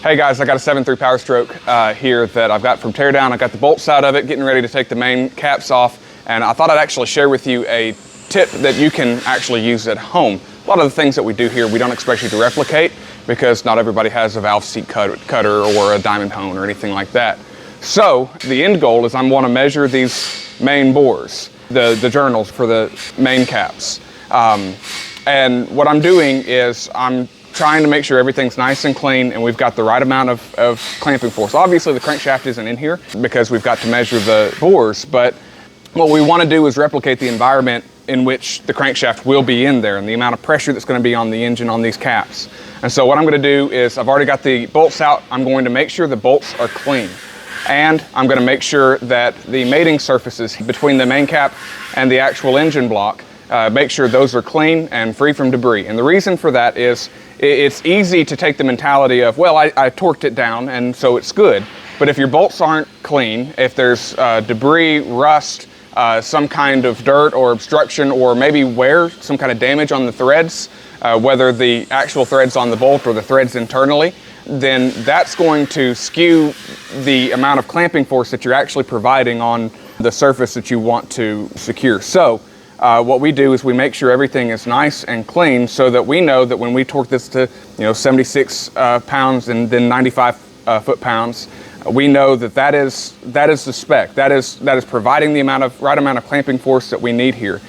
Hey guys, I got a 7.3 Powerstroke here that I've got from teardown. I got the bolts out of it, getting ready to take the main caps off, and I thought I'd actually share with you a tip that you can actually use at home. A lot of the things that we do here, we don't expect you to replicate because not everybody has a valve seat cutter or a diamond hone or anything like that. So the end goal is I want to measure these main bores, the journals for the main caps. And what I'm doing is I'm trying to make sure everything's nice and clean and we've got the right amount of clamping force. Obviously the crankshaft isn't in here because we've got to measure the bores, but what we want to do is replicate the environment in which the crankshaft will be in there and the amount of pressure that's going to be on the engine on these caps. And so what I'm going to do is I've already got the bolts out. I'm going to make sure the bolts are clean. And I'm going to make sure that the mating surfaces between the main cap and the actual engine block, make sure those are clean and free from debris. And the reason for that is it's easy to take the mentality of, well, I torqued it down and so it's good. But if your bolts aren't clean, if there's debris, rust, some kind of dirt or obstruction, or maybe wear, some kind of damage on the threads, whether the actual threads on the bolt or the threads internally, then that's going to skew the amount of clamping force that you're actually providing on the surface that you want to secure. So what we do is we make sure everything is nice and clean so that we know that when we torque this to 76 pounds and then 95 foot-pounds, we know that is the spec. That is providing the right amount of clamping force that we need here.